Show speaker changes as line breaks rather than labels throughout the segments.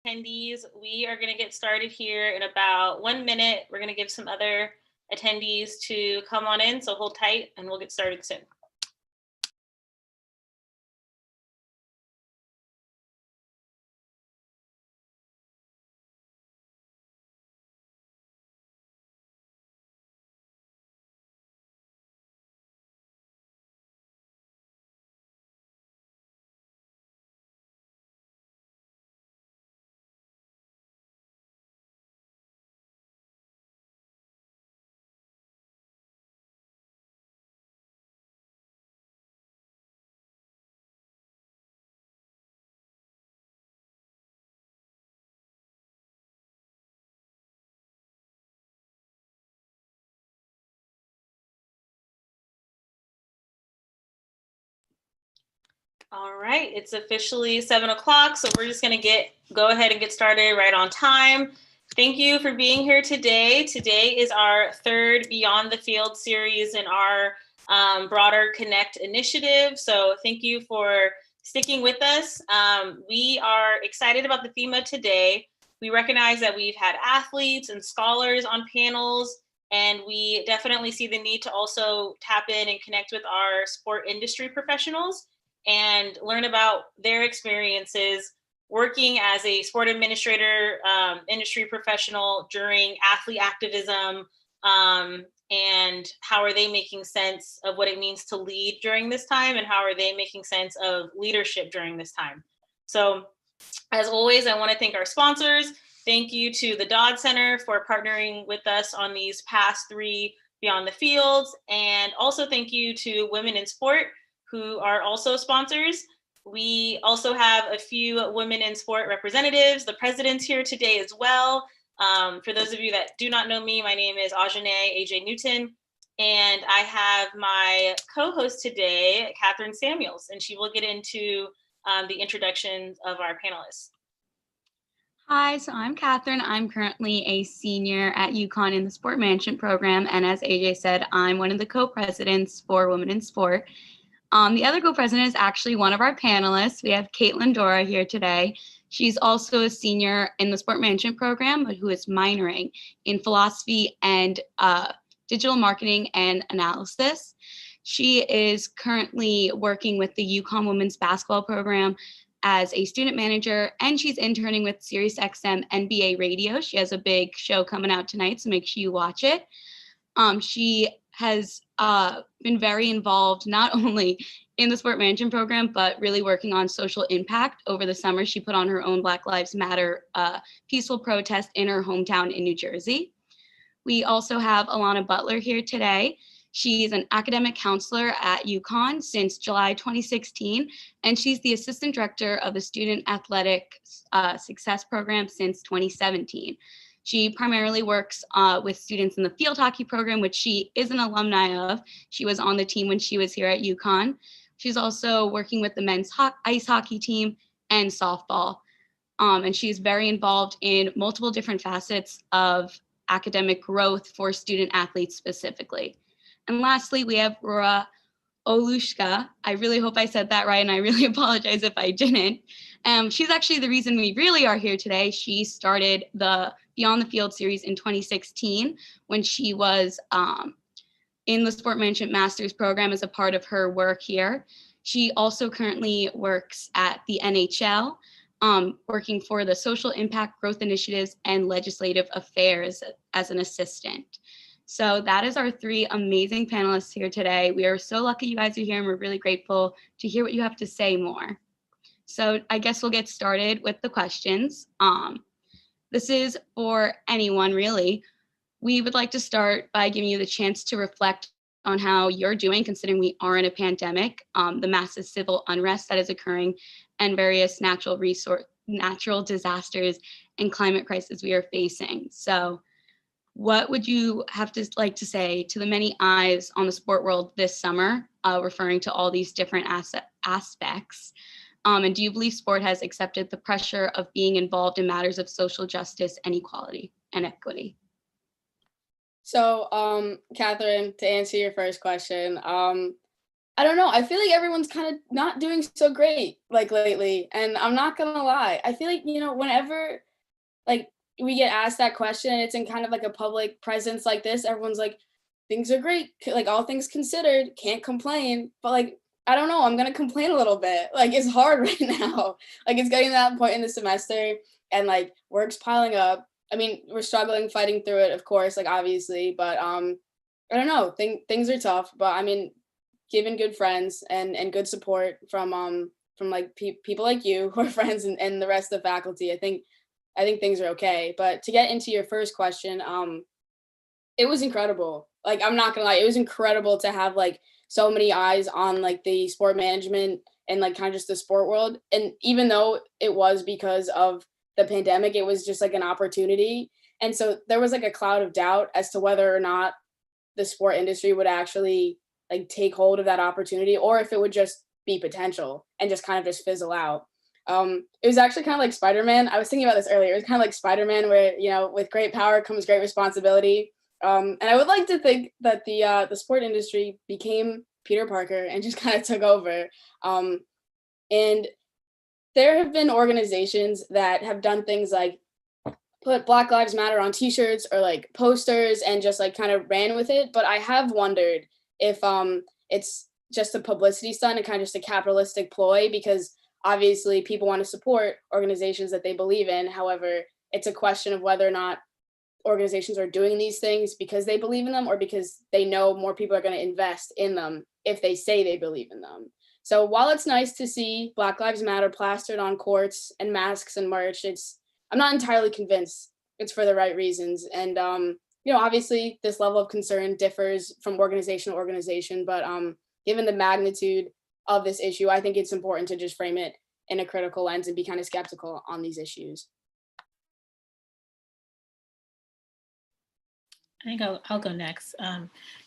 attendees. We are going to get started here in about 1 minute. We're going to give some other attendees to come on in, so hold tight and we'll get started soon. All right, it's officially 7 o'clock, so we're just going to go ahead and get started right on time. Thank you for being here today. Today is our third Beyond the Field series in our broader Connect initiative. So thank you for sticking with us. We are excited about the theme of today. We recognize that we've had athletes and scholars on panels, and we definitely see the need to also tap in and connect with our sport industry professionals and learn about their experiences working as a sport administrator, industry professional during athlete activism, and how are they making sense of what it means to lead during this time, and how are they making sense of leadership during this time. So as always, I want to thank our sponsors. Thank you to the Dodd Center for partnering with us on these past 3 Beyond the Fields, and also thank you to Women in Sport, who are also sponsors. We also have a few Women in Sport representatives. The president's here today as well. For those of you that do not know me, my name is Ajane AJ Newton, and I have my co-host today, Catherine Samuels, and she will get into the introductions of our panelists.
Hi, so I'm Catherine. I'm currently a senior at UConn in the Sport Management program, and as AJ said, I'm one of the co-presidents for Women in Sport. The other co-president is actually one of our panelists. We have Caitlyn Dorah here today. She's also a senior in the Sport Management program, but who is minoring in philosophy and digital marketing and analysis. She is currently working with the UConn women's basketball program as a student manager, and she's interning with SiriusXM NBA Radio. She has a big show coming out tonight, so make sure you watch it. She has been very involved not only in the sport management program, but really working on social impact. Over the summer, she put on her own Black Lives Matter peaceful protest in her hometown in New Jersey. We also have Alana Butler here today. She's an academic counselor at UConn since July 2016, and she's the assistant director of the Student Athletic Success Program since 2017. She primarily works with students in the field hockey program, which she is an alumni of. She was on the team when she was here at UConn. She's also working with the men's ice hockey team and softball. And she's very involved in multiple different facets of academic growth for student athletes specifically. And lastly, we have Rora Olushka. I really hope I said that right, and I really apologize if I didn't. She's actually the reason we really are here today. She started the Beyond the Field series in 2016 when she was in the Sport Management Master's program as a part of her work here. She also currently works at the NHL, working for the Social Impact Growth Initiatives and Legislative Affairs as an assistant. So that is our 3 amazing panelists here today. We are so lucky you guys are here, and we're really grateful to hear what you have to say more. So I guess we'll get started with the questions. This is for anyone, really. We would like to start by giving you the chance to reflect on how you're doing, considering we are in a pandemic, the massive civil unrest that is occurring, and various natural disasters and climate crisis we are facing. So what would you have to like to say to the many eyes on the sport world this summer, referring to all these different aspects? And do you believe sport has accepted the pressure of being involved in matters of social justice and equality and equity?
So, Catherine, to answer your first question, I don't know. I feel like everyone's kind of not doing so great like lately. And I'm not gonna lie. I feel like, whenever like we get asked that question and it's in kind of like a public presence like this, everyone's like, things are great. Like all things considered, can't complain. But like, I don't know, I'm gonna complain a little bit. Like it's hard right now. Like it's getting to that point in the semester and like work's piling up. I mean, we're struggling, fighting through it, of course, like obviously, but I don't know. Things are tough, but I mean, given good friends and good support from like people like you who are friends and the rest of the faculty, I think things are okay. But to get into your first question, it was incredible. Like I'm not gonna lie, it was incredible to have like so many eyes on like the sport management and like kind of just the sport world. And even though it was because of the pandemic, it was just like an opportunity. And so there was like a cloud of doubt as to whether or not the sport industry would actually like take hold of that opportunity or if it would just be potential and just kind of just fizzle out. It was actually kind of like Spider-Man. I was thinking about this earlier. It was kind of like Spider-Man where, with great power comes great responsibility. And I would like to think that the sport industry became Peter Parker and just kind of took over. And there have been organizations that have done things like put Black Lives Matter on t-shirts or like posters and just like kind of ran with it. But I have wondered if it's just a publicity stunt and kind of just a capitalistic ploy, because obviously people want to support organizations that they believe in. However, it's a question of whether or not organizations are doing these things because they believe in them or because they know more people are going to invest in them if they say they believe in them. So while it's nice to see Black Lives Matter plastered on courts and masks and merch, I'm not entirely convinced it's for the right reasons. And obviously this level of concern differs from organization to organization, but given the magnitude of this issue, I think it's important to just frame it in a critical lens and be kind of skeptical on these issues.
I think I'll go next.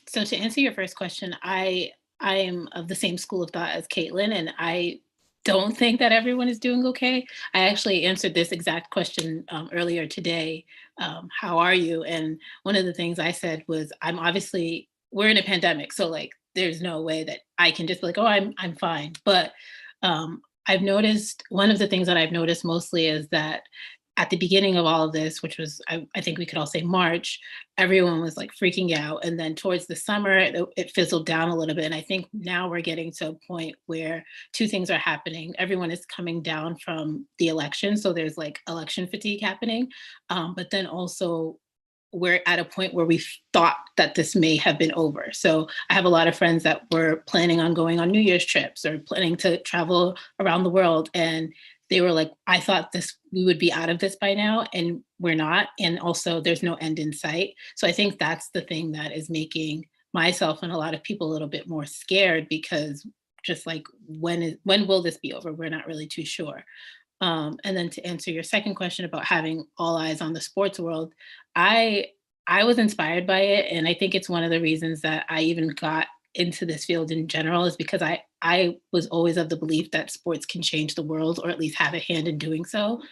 So to answer your first question, I am of the same school of thought as Caitlyn, and I don't think that everyone is doing okay. I actually answered this exact question earlier today. How are you? And one of the things I said was, we're in a pandemic, so like there's no way that I can just be like, oh, I'm fine. But I've noticed, one of the things that I've noticed mostly is that at the beginning of all of this, which was, I think we could all say March, everyone was like freaking out. And then towards the summer, it fizzled down a little bit. And I think now we're getting to a point where two things are happening. Everyone is coming down from the election. So there's like election fatigue happening. But then also we're at a point where we thought that this may have been over. So I have a lot of friends that were planning on going on New Year's trips or planning to travel around the world. And they were like, I thought we would be out of this by now, and we're not. And also there's no end in sight. So I think that's the thing that is making myself and a lot of people a little bit more scared, because just like, when will this be over? We're not really too sure. And then to answer your second question about having all eyes on the sports world, I was inspired by it. And I think it's one of the reasons that I even got into this field in general, is because I was always of the belief that sports can change the world, or at least have a hand in doing so.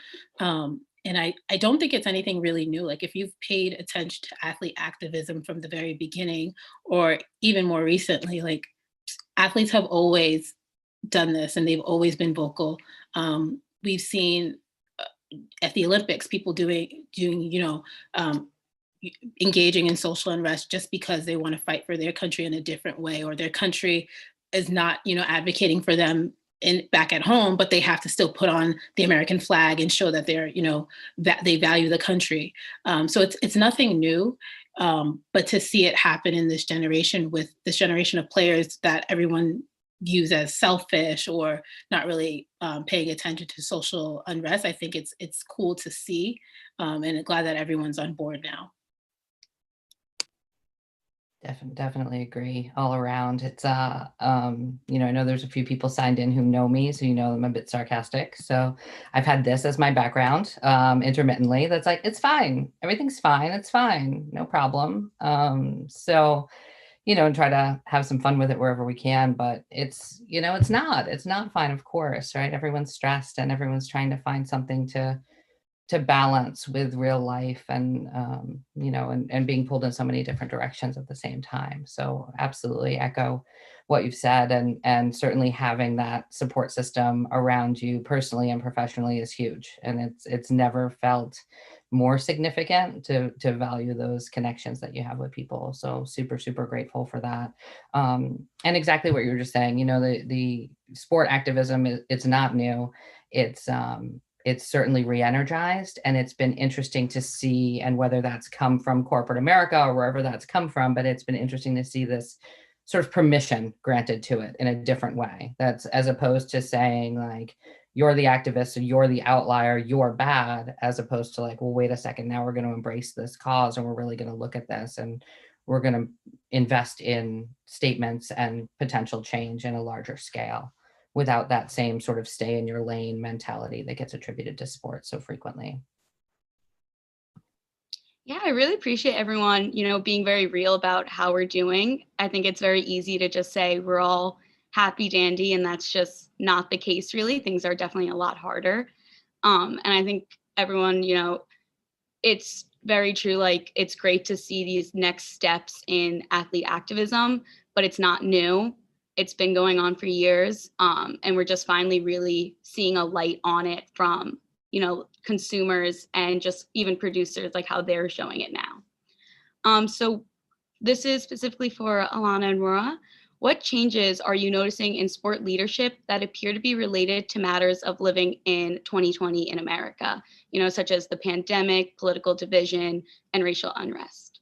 And I don't think it's anything really new. Like if you've paid attention to athlete activism from the very beginning, or even more recently, like athletes have always done this and they've always been vocal. We've seen at the Olympics, people doing engaging in social unrest just because they want to fight for their country in a different way, or their country is not, advocating for them back at home, but they have to still put on the American flag and show that they're, that they value the country. So it's nothing new, but to see it happen in this generation, with this generation of players that everyone views as selfish or not really paying attention to social unrest, I think it's cool to see, and I'm glad that everyone's on board now.
Definitely agree all around. It's I know there's a few people signed in who know me, so I'm a bit sarcastic. So I've had this as my background intermittently. That's like, it's fine, everything's fine, it's fine, no problem. And try to have some fun with it wherever we can. But it's not fine, of course, right? Everyone's stressed and everyone's trying to find something to balance with real life and, you know, and being pulled in so many different directions at the same time. So absolutely echo what you've said, and certainly having that support system around you personally and professionally is huge. And it's never felt more significant to value those connections that you have with people. So super, super grateful for that. And exactly what you were just saying, you know, the sport activism, it's not new. It's certainly re-energized, and it's been interesting to see, and whether that's come from corporate America or wherever that's come from, but it's been interesting to see this sort of permission granted to it in a different way. That's as opposed to saying like, you're the activist, so you're the outlier, you're bad, as opposed to like, well, wait a second, now we're going to embrace this cause and we're really going to look at this and we're going to invest in statements and potential change in a larger scale, without that same sort of stay in your lane mentality that gets attributed to sports so frequently.
Yeah, I really appreciate everyone, you know, being very real about how we're doing. I think it's very easy to just say we're all happy dandy, and that's just not the case, really. Things are definitely a lot harder. And I think everyone, you know, it's very true. Like, it's great to see these next steps in athlete activism, but it's not new. It's been going on for years. And we're just finally really seeing a light on it from, you know, consumers and just even producers, like how they're showing it now. So this is specifically for Alana and Rora. What changes are you noticing in sport leadership that appear to be related to matters of living in 2020 in America, you know, such as the pandemic, political division, and racial unrest?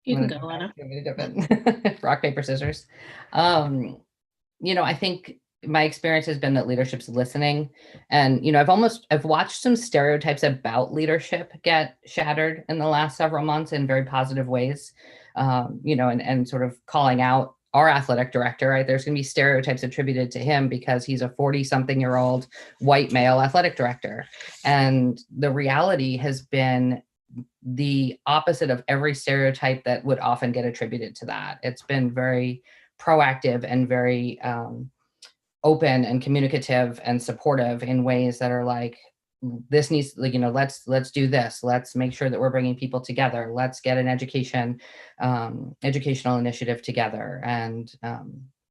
You can go, Alana.
Rock, paper, scissors. You know, I think my experience has been that leadership's listening. And, you know, I've watched some stereotypes about leadership get shattered in the last several months in very positive ways, you know, and sort of calling out our athletic director, right? There's going to be stereotypes attributed to him because he's a 40-something-year-old white male athletic director. And the reality has been the opposite of every stereotype that would often get attributed to that. It's been very proactive and very open and communicative and supportive in ways that are like, this needs, like, you know, let's do this. Let's make sure that we're bringing people together. Let's get an educational initiative together. And,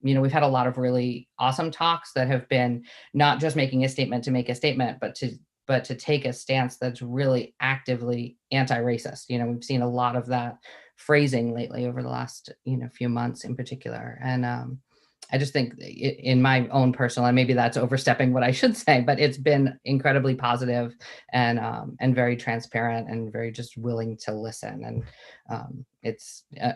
you know, we've had a lot of really awesome talks that have been not just making a statement to make a statement, but to take a stance that's really actively anti-racist. You know, we've seen a lot of that phrasing lately over the last, you know, few months in particular. And I just think in my own personal, and maybe that's overstepping what I should say, but it's been incredibly positive and very transparent and very just willing to listen. And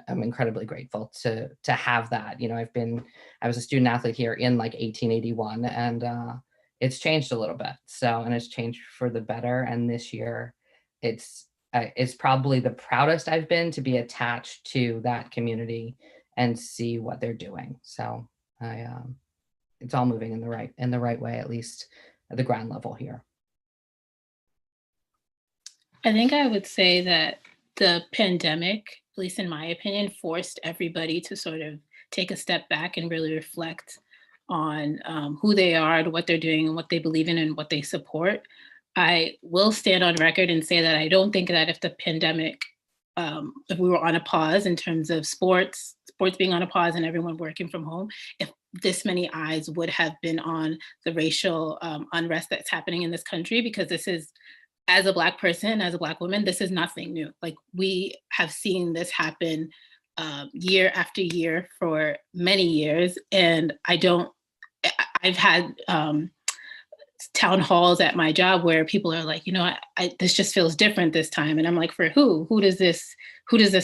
I'm incredibly grateful to have that. You know, I was a student athlete here in like 1881, and it's changed a little bit. So, and it's changed for the better. And this year it's probably the proudest I've been to be attached to that community and see what they're doing. So it's all moving in the right way, at least at the ground level here.
I think I would say that the pandemic, at least in my opinion, forced everybody to sort of take a step back and really reflect on who they are and what they're doing and what they believe in and what they support. I will stand on record and say that I don't think that if the pandemic, if we were on a pause in terms of sports being on a pause and everyone working from home, if this many eyes would have been on the racial unrest that's happening in this country, because this is, as a Black person, as a Black woman, this is nothing new. Like, we have seen this happen year after year for many years. And I've had town halls at my job where people are like, you know, this just feels different this time. And I'm like, for who? Who does this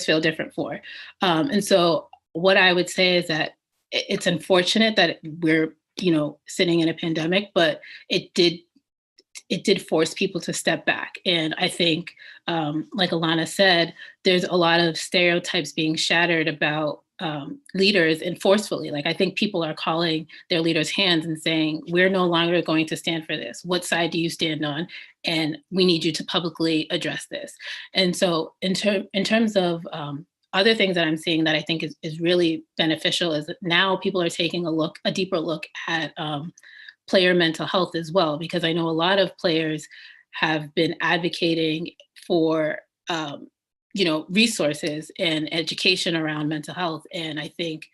feel different for? And so what I would say is that it's unfortunate that we're, you know, sitting in a pandemic, but it did force people to step back. And I think, like Alana said, there's a lot of stereotypes being shattered about leaders, and forcefully. Like, I think people are calling their leaders' hands and saying, we're no longer going to stand for this. What side do you stand on? And we need you to publicly address this. And so in terms of other things that I'm seeing that I think is really beneficial is that now people are taking a deeper look at player mental health as well, because I know a lot of players have been advocating for resources and education around mental health. And I think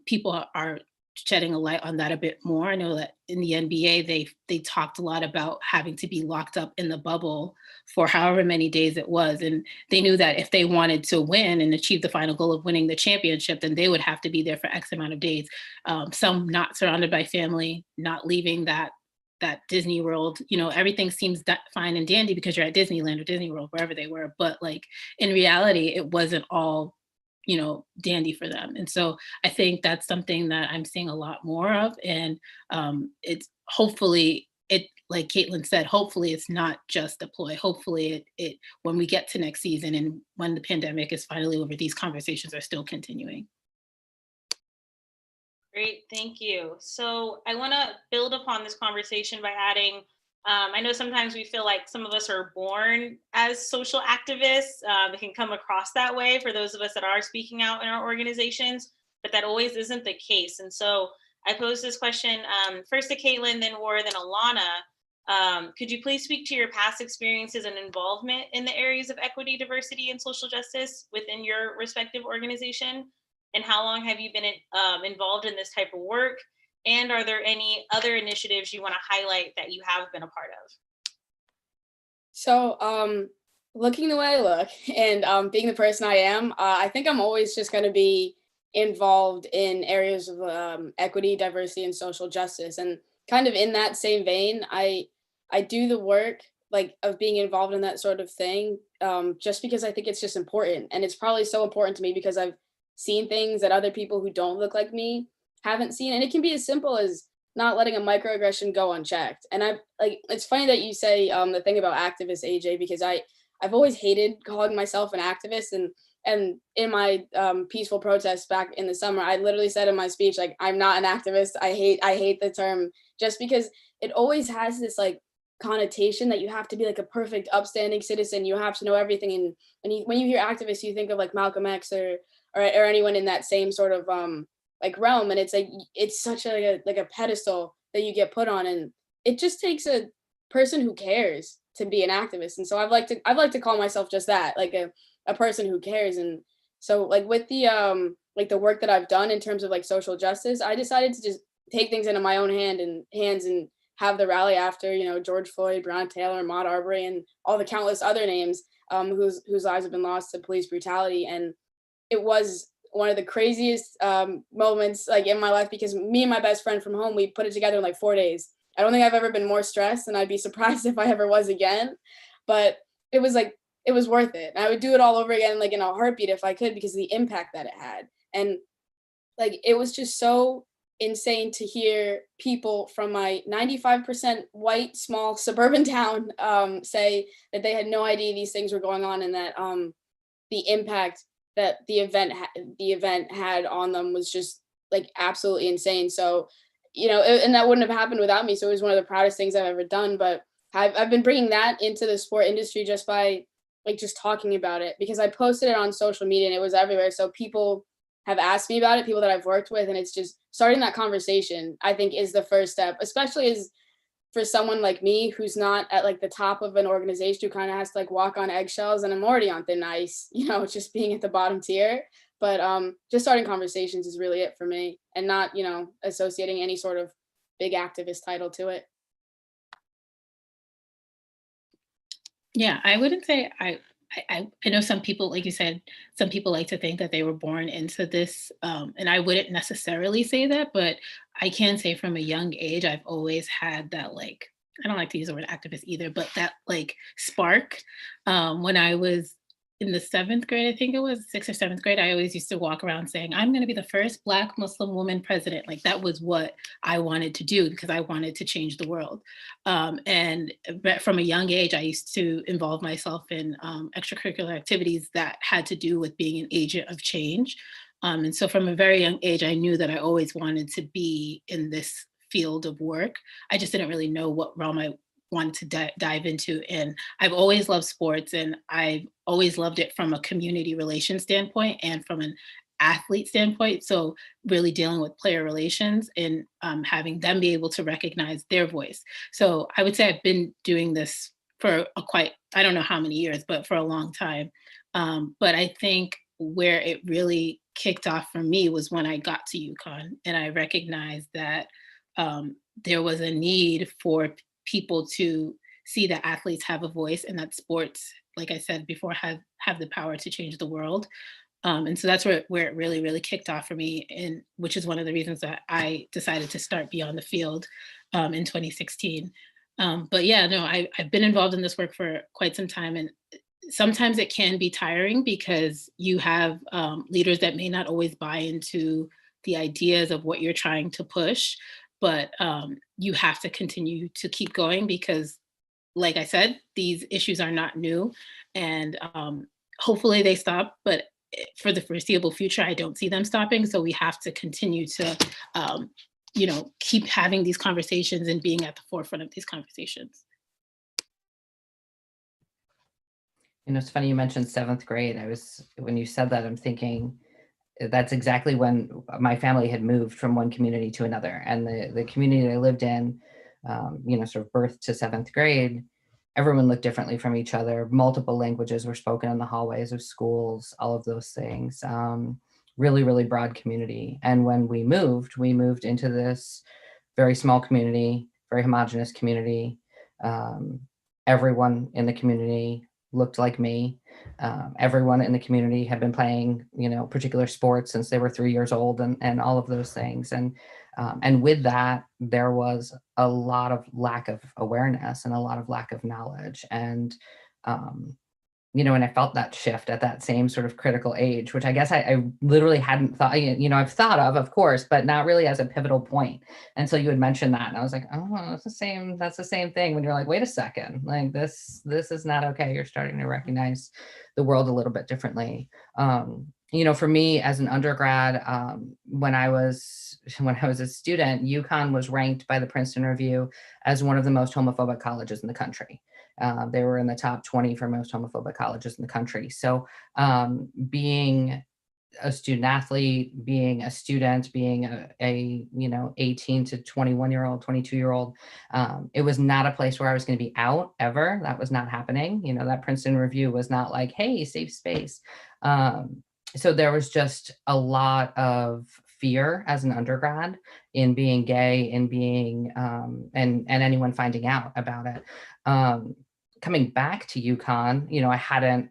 people are shedding a light on that a bit more. I know that in the NBA, they talked a lot about having to be locked up in the bubble for however many days it was. And they knew that if they wanted to win and achieve the final goal of winning the championship, then they would have to be there for X amount of days. Some not surrounded by family, not leaving that Disney World, everything seems fine and dandy because you're at Disneyland or Disney World, wherever they were. But like in reality, it wasn't all, dandy for them. And so I think that's something that I'm seeing a lot more of. And it's hopefully like Caitlyn said, hopefully it's not just a ploy. Hopefully it when we get to next season and when the pandemic is finally over, these conversations are still continuing.
Great, thank you. So I want to build upon this conversation by adding, I know sometimes we feel like some of us are born as social activists. It can come across that way for those of us that are speaking out in our organizations, but that always isn't the case. And so I pose this question first to Caitlyn, then Wura, then Alana. Could you please speak to your past experiences and involvement in the areas of equity, diversity, and social justice within your respective organization? And how long have you been involved in this type of work? And are there any other initiatives you want to highlight that you have been a part of?
So looking the way I look and being the person I am, I think I'm always just going to be involved in areas of equity, diversity, and social justice. And kind of in that same vein, I do the work like of being involved in that sort of thing just because I think it's just important. And it's probably so important to me because I've seen things that other people who don't look like me haven't seen. And it can be as simple as not letting a microaggression go unchecked. And it's funny that you say the thing about activists, AJ, because I've always hated calling myself an activist. And in my peaceful protest back in the summer, I literally said in my speech, like, I'm not an activist. I hate the term just because it always has this like connotation that you have to be like a perfect upstanding citizen. You have to know everything. And when you hear activists, you think of like Malcolm X or anyone in that same sort of like realm. And it's like, it's such a pedestal that you get put on. And it just takes a person who cares to be an activist. And so I'd like to call myself just that, like a person who cares. And so like with the like the work that I've done in terms of like social justice, I decided to just take things into my own hands and have the rally after, George Floyd, Breonna Taylor, Ahmaud Arbery, and all the countless other names whose lives have been lost to police brutality. And it was one of the craziest moments like in my life because me and my best friend from home, we put it together in like 4 days. I don't think I've ever been more stressed, and I'd be surprised if I ever was again. But it was worth it. And I would do it all over again, like in a heartbeat if I could, because of the impact that it had. And like, it was just so insane to hear people from my 95% white, small suburban town say that they had no idea these things were going on, and that the impact that the event had on them was just like absolutely insane. So, and that wouldn't have happened without me. So it was one of the proudest things I've ever done. But I've been bringing that into the sport industry just by like just talking about it, because I posted it on social media and it was everywhere. So people have asked me about it, people that I've worked with, and it's just starting that conversation, I think, is the first step, especially as for someone like me who's not at like the top of an organization, who kind of has to like walk on eggshells, and I'm already on thin ice, just being at the bottom tier. But just starting conversations is really it for me, and not, associating any sort of big activist title to it.
Yeah, I wouldn't say I know some people, like you said, some people like to think that they were born into this, and I wouldn't necessarily say that, but I can say from a young age, I've always had that, like, I don't like to use the word activist either, but that like spark. When I was in the 7th grade, I think it was 6th or 7th grade, I always used to walk around saying, I'm going to be the first Black Muslim woman president. Like, that was what I wanted to do because I wanted to change the world. And from a young age, I used to involve myself in extracurricular activities that had to do with being an agent of change. And so from a very young age, I knew that I always wanted to be in this field of work. I just didn't really know what realm I wanted to dive into. And I've always loved sports, and I've always loved it from a community relations standpoint and from an athlete standpoint. So really dealing with player relations and having them be able to recognize their voice. So I would say I've been doing this for I don't know how many years, but for a long time. But I think where it really kicked off for me was when I got to UConn, and I recognized that there was a need for people to see that athletes have a voice and that sports, like I said before, have the power to change the world. And so that's where it really, really kicked off for me, and which is one of the reasons that I decided to start Beyond the Field in 2016. But yeah, no, I've been involved in this work for quite some time, and sometimes it can be tiring because you have leaders that may not always buy into the ideas of what you're trying to push, but you have to continue to keep going because, like I said, these issues are not new, and hopefully they stop, but for the foreseeable future, I don't see them stopping. So we have to continue to, keep having these conversations and being at the forefront of these conversations.
It's funny you mentioned 7th grade. When you said that, I'm thinking that's exactly when my family had moved from one community to another. And the community I lived in, sort of birth to 7th grade, everyone looked differently from each other. Multiple languages were spoken in the hallways of schools, all of those things. Really, really broad community. And when we moved into this very small community, very homogenous community. Everyone in the community looked like me. Everyone in the community had been playing, particular sports since they were 3 years old, and all of those things. And with that, there was a lot of lack of awareness and a lot of lack of knowledge. And, and I felt that shift at that same sort of critical age, which I guess I literally hadn't thought, I've thought of course, but not really as a pivotal point. And so you had mentioned that, and I was like, oh, that's the same thing when you're like, wait a second, like this is not okay. You're starting to recognize the world a little bit differently. For me as an undergrad, when I was a student, UConn was ranked by the Princeton Review as one of the most homophobic colleges in the country. They were in the top 20 for most homophobic colleges in the country. So being a student athlete, being a student, being a 18 to 21-year-old, 22-year-old, it was not a place where I was going to be out ever. That was not happening. That Princeton Review was not like, hey, safe space. So there was just a lot of fear as an undergrad in being gay and being and anyone finding out about it. Coming back to UConn, I hadn't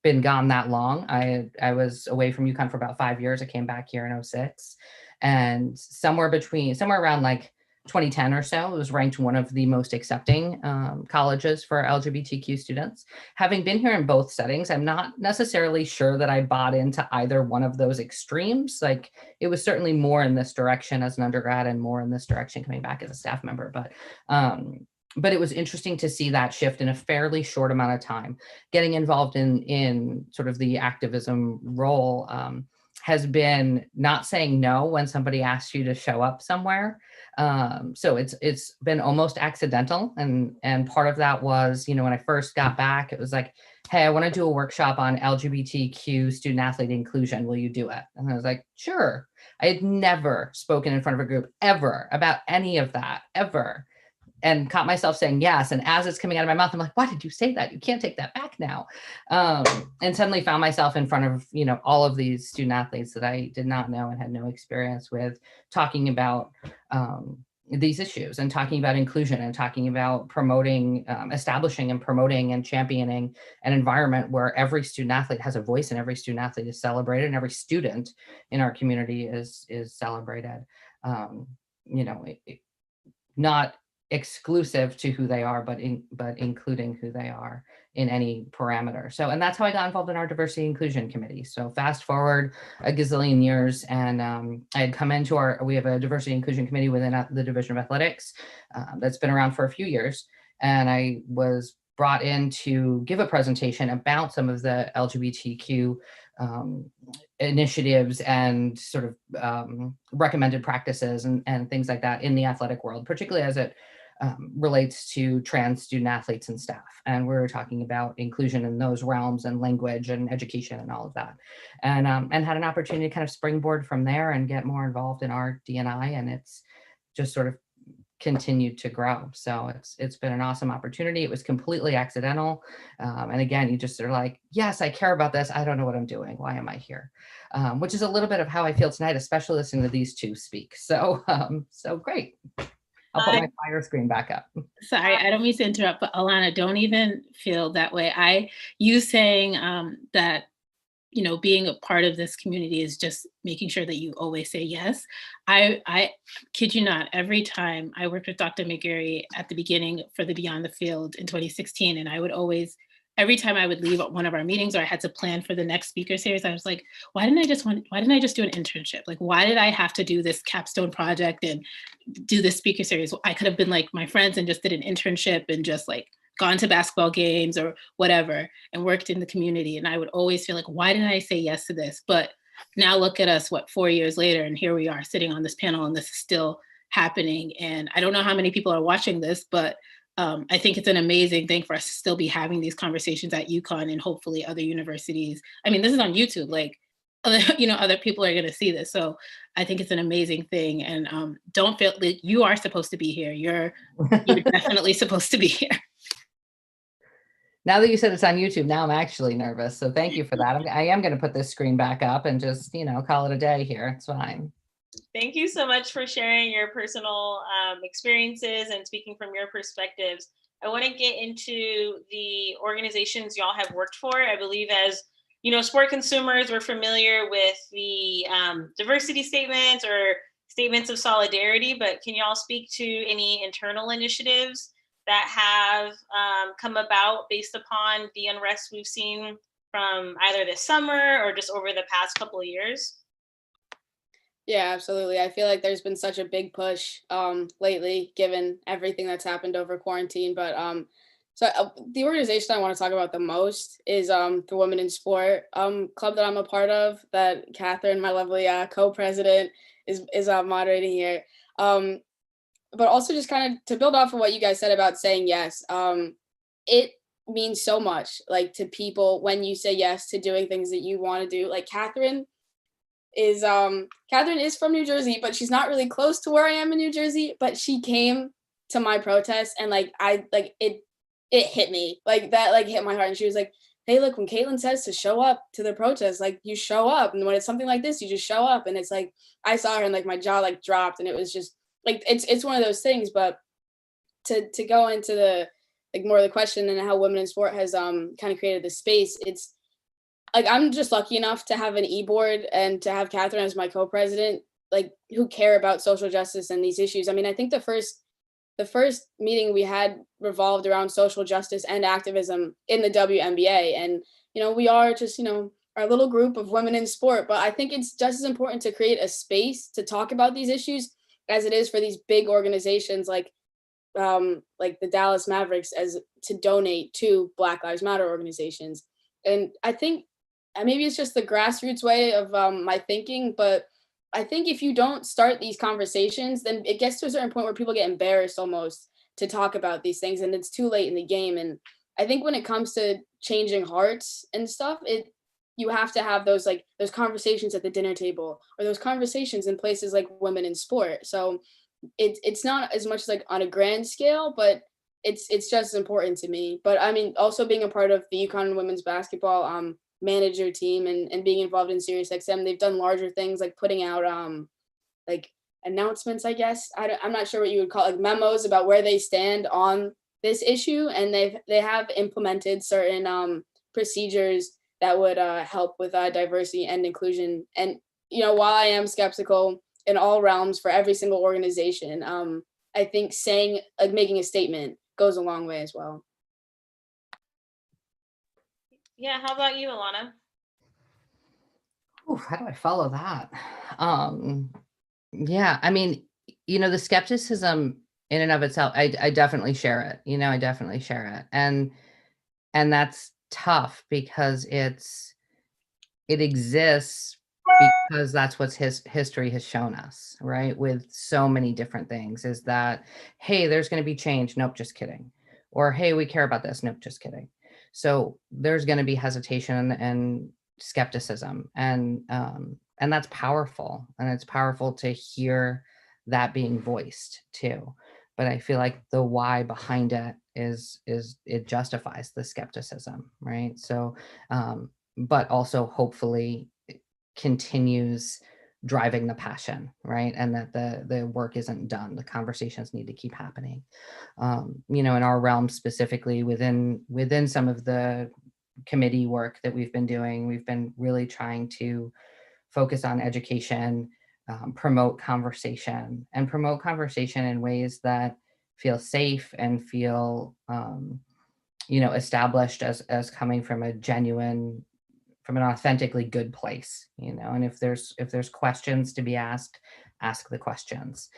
been gone that long. I was away from UConn for about 5 years. I came back here in 2006, and somewhere around like 2010 or so, it was ranked one of the most accepting colleges for LGBTQ students. Having been here in both settings, I'm not necessarily sure that I bought into either one of those extremes. Like, it was certainly more in this direction as an undergrad and more in this direction coming back as a staff member. But it was interesting to see that shift in a fairly short amount of time. Getting involved in sort of the activism role has been not saying no when somebody asks you to show up somewhere. So it's been almost accidental. And part of that was, when I first got back, it was like, hey, I want to do a workshop on LGBTQ student athlete inclusion. Will you do it? And I was like, sure. I had never spoken in front of a group ever about any of that, ever. And caught myself saying yes. And as it's coming out of my mouth, I'm like, why did you say that? You can't take that back now. And suddenly found myself in front of, all of these student athletes that I did not know and had no experience with, talking about these issues and talking about inclusion and talking about promoting, establishing and promoting and championing an environment where every student athlete has a voice and every student athlete is celebrated and every student in our community is celebrated. Not exclusive to who they are, but including who they are in any parameter. So, and that's how I got involved in our diversity inclusion committee. So fast forward a gazillion years, and I had come into we have a diversity inclusion committee within the Division of Athletics that's been around for a few years. And I was brought in to give a presentation about some of the LGBTQ initiatives and sort of recommended practices and things like that in the athletic world, particularly as it relates to trans student athletes and staff. And we're talking about inclusion in those realms and language and education and all of that. And had an opportunity to kind of springboard from there and get more involved in our D&I, and it's just sort of continued to grow. So it's been an awesome opportunity. It was completely accidental. And again, you just are like, yes, I care about this. I don't know what I'm doing. Why am I here? Which is a little bit of how I feel tonight, especially listening to these two speak. So, so great. I'll put my fire screen back up.
Sorry, I don't mean to interrupt, but Alana, don't even feel that way. You saying that, you know, being a part of this community is just making sure that you always say yes. I kid you not, every time I worked with Dr. McGarry at the beginning for the Beyond the Field in 2016, and I would always, every time I would leave one of our meetings or I had to plan for the next speaker series, I was like, why didn't I just do an internship? Like, why did I have to do this capstone project and do this speaker series? I could have been like my friends and just did an internship and just like gone to basketball games or whatever and worked in the community. And I would always feel like, why didn't I say yes to this? But now look at us, 4 years later, and here we are sitting on this panel and this is still happening. And I don't know how many people are watching this, but I think it's an amazing thing for us to still be having these conversations at UConn and hopefully other universities. I mean, this is on YouTube, like, other people are going to see this. So I think it's an amazing thing. And don't feel like you are supposed to be here. You're definitely supposed to be here.
Now that you said it's on YouTube, now I'm actually nervous. So thank you for that. I am going to put this screen back up and just, call it a day here. It's fine.
Thank you so much for sharing your personal experiences and speaking from your perspectives. I want to get into the organizations y'all have worked for. I believe as, sport consumers, we're familiar with the diversity statements or statements of solidarity, but can y'all speak to any internal initiatives that have come about based upon the unrest we've seen from either this summer or just over the past couple of years?
Yeah, absolutely. I feel like there's been such a big push lately, given everything that's happened over quarantine. But the organization I want to talk about the most is the Women in Sport club that I'm a part of, that Catherine, my lovely co-president, is moderating here. But also just kind of to build off of what you guys said about saying yes, it means so much, like, to people when you say yes to doing things that you want to do. Like, Catherine is from New Jersey, but she's not really close to where I am in New Jersey, but she came to my protest and it hit me, like that, like hit my heart. And she was like, hey, look, when Caitlyn says to show up to the protest, like, you show up. And when it's something like this, you just show up. And it's like, I saw her and like my jaw like dropped, and it was just like, it's one of those things. But to go into the like more of the question and how Women in Sport has kind of created this space, it's like, I'm just lucky enough to have an e-board and to have Catherine as my co-president, like, who care about social justice and these issues. I mean, I think the first meeting we had revolved around social justice and activism in the WNBA. And, we are just, our little group of women in sport, but I think it's just as important to create a space to talk about these issues as it is for these big organizations like the Dallas Mavericks as to donate to Black Lives Matter organizations. And I think maybe it's just the grassroots way of my thinking, but I think if you don't start these conversations, then it gets to a certain point where people get embarrassed almost to talk about these things, and it's too late in the game. And I think when it comes to changing hearts and stuff, you have to have those conversations at the dinner table, or those conversations in places like Women in Sport. So it's not as much like on a grand scale, but it's just as important to me. But I mean, also being a part of the UConn women's basketball manager team and being involved in SiriusXM, they've done larger things like putting out like announcements, I guess. I'm not sure what you would call, like, memos about where they stand on this issue, and they have implemented certain procedures that would help with diversity and inclusion. And while I am skeptical in all realms for every single organization, I think making a statement goes a long way as well.
Yeah, how about you, Alana?
Ooh, how do I follow that? Yeah, I mean, the skepticism in and of itself, I definitely share it. I definitely share it. And that's tough because it exists because that's what his history has shown us, right? With so many different things, is that, hey, there's going to be change. Nope, just kidding. Or, hey, we care about this. Nope, just kidding. So there's going to be hesitation and skepticism, and that's powerful, and it's powerful to hear that being voiced too. But I feel like the why behind it is it justifies the skepticism, right? So, but also hopefully continues driving the passion, right? And that the work isn't done. The conversations need to keep happening. In our realm specifically, within some of the committee work that we've been doing, we've been really trying to focus on education, promote conversation in ways that feel safe and feel established as coming from from an authentically good place, and if there's questions to be asked, ask the questions.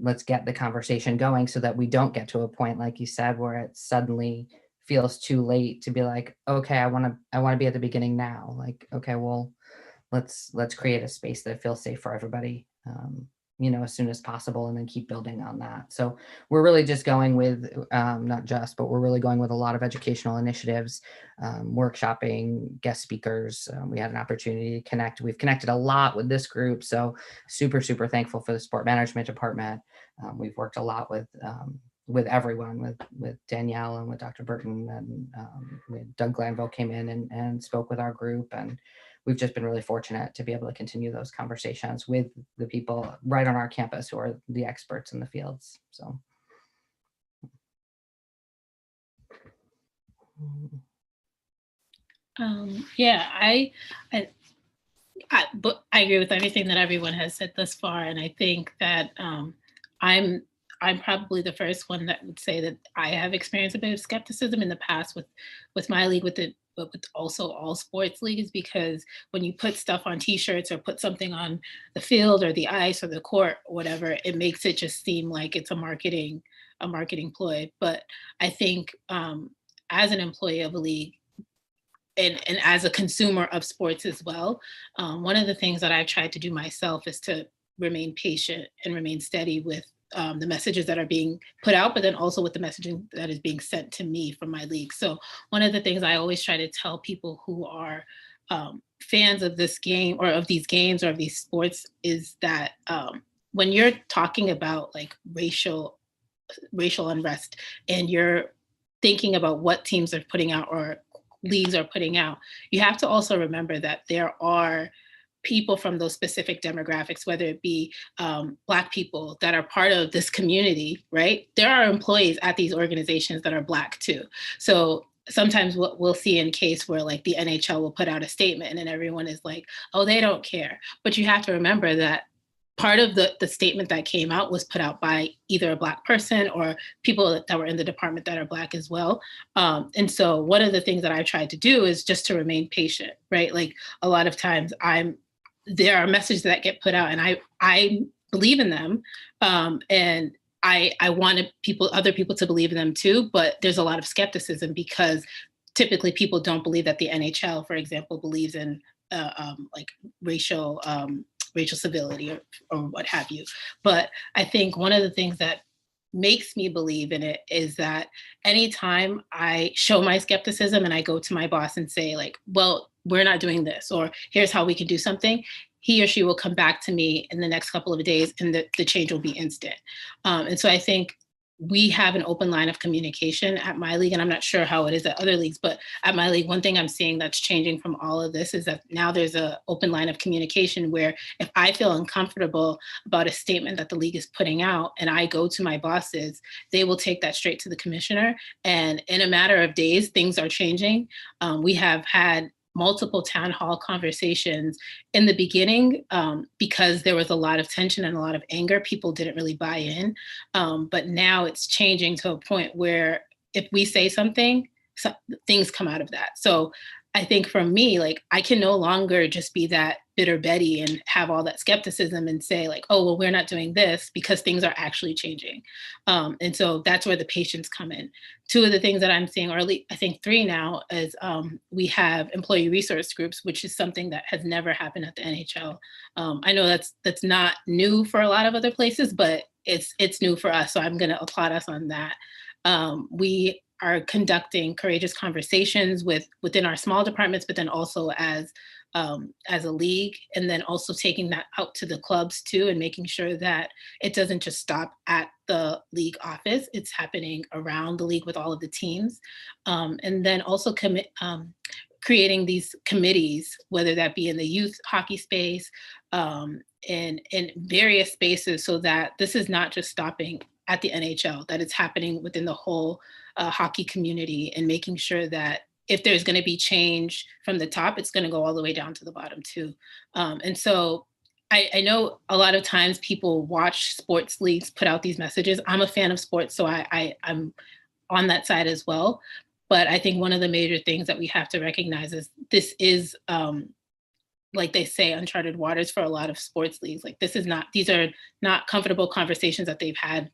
Let's get the conversation going so that we don't get to a point, like you said, where it suddenly feels too late to be like, okay, I want to be at the beginning now. Like, okay, well, let's create a space that feels safe for everybody, as soon as possible, and then keep building on that. So we're really just going with, but we're really going with a lot of educational initiatives, workshopping, guest speakers. We had an opportunity to connect. We've connected a lot with this group. So super, super thankful for the sport management department. We've worked a lot with everyone, with Danielle and with Dr. Burton, and Doug Glanville came in and spoke with our group, and we've just been really fortunate to be able to continue those conversations with the people right on our campus who are the experts in the fields. So.
Yeah, I agree with everything that everyone has said thus far, and I think that I'm probably the first one that would say that I have experienced a bit of skepticism in the past with my league, but with also all sports leagues, because when you put stuff on t-shirts or put something on the field or the ice or the court or whatever, it makes it just seem like it's a marketing ploy. But I think as an employee of a league, and as a consumer of sports as well, one of the things that I've tried to do myself is to remain patient and remain steady with the messages that are being put out, but then also with the messaging that is being sent to me from my league. So one of the things I always try to tell people who are fans of this game or of these games or of these sports is that when you're talking about like racial unrest and you're thinking about what teams are putting out or leagues are putting out, you have to also remember that there are people from those specific demographics, whether it be Black people that are part of this community, right? There are employees at these organizations that are Black too. So sometimes what we'll see in case where like the NHL will put out a statement and then everyone is like, oh, they don't care. But you have to remember that part of the statement that came out was put out by either a Black person or people that were in the department that are Black as well. And so one of the things that I tried to do is just to remain patient, right? Like a lot of times there are messages that get put out and I believe in them. And I wanted other people to believe in them too, but there's a lot of skepticism because typically people don't believe that the NHL, for example, believes in like racial civility or what have you. But I think one of the things that makes me believe in it is that anytime I show my skepticism and I go to my boss and say like, well, we're not doing this, or here's how we can do something, he or she will come back to me in the next couple of days and the change will be instant. And so I think we have an open line of communication at my league, and I'm not sure how it is at other leagues, but at my league, one thing I'm seeing that's changing from all of this is that now there's an open line of communication where if I feel uncomfortable about a statement that the league is putting out and I go to my bosses, they will take that straight to the commissioner. And in a matter of days, things are changing. We have had multiple town hall conversations in the beginning because there was a lot of tension and a lot of anger. People didn't really buy in. But now it's changing to a point where if we say something, things come out of that. So I think for me, like, I can no longer just be that bitter Betty and have all that skepticism and say like, oh, well, we're not doing this, because things are actually changing. And so that's where the patients come in. Two of the things that I'm seeing, or at least I think three now, is we have employee resource groups, which is something that has never happened at the NHL. I know that's not new for a lot of other places, but it's new for us. So I'm going to applaud us on that. We are conducting courageous conversations within our small departments, but then also as a league, and then also taking that out to the clubs too, and making sure that it doesn't just stop at the league office. It's happening around the league with all of the teams. And then also creating these committees, whether that be in the youth hockey space, in various spaces, so that this is not just stopping at the NHL, that it's happening within the whole hockey community, and making sure that if there's going to be change from the top, it's going to go all the way down to the bottom too. And so I know a lot of times people watch sports leagues put out these messages. I'm a fan of sports, so I'm on that side as well. But I think one of the major things that we have to recognize is this is, like they say, uncharted waters for a lot of sports leagues. Like these are not comfortable conversations that they've had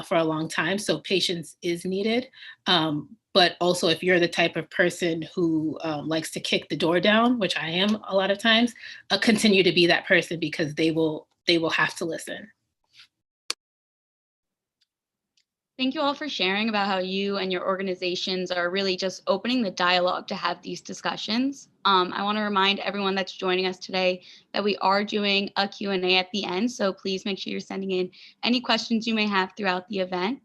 for a long time. So patience is needed. But also, if you're the type of person who likes to kick the door down, which I am a lot of times, continue to be that person, because they will have to listen.
Thank you all for sharing about how you and your organizations are really just opening the dialogue to have these discussions. I want to remind everyone that's joining us today that we are doing a Q&A at the end, so please make sure you're sending in any questions you may have throughout the event.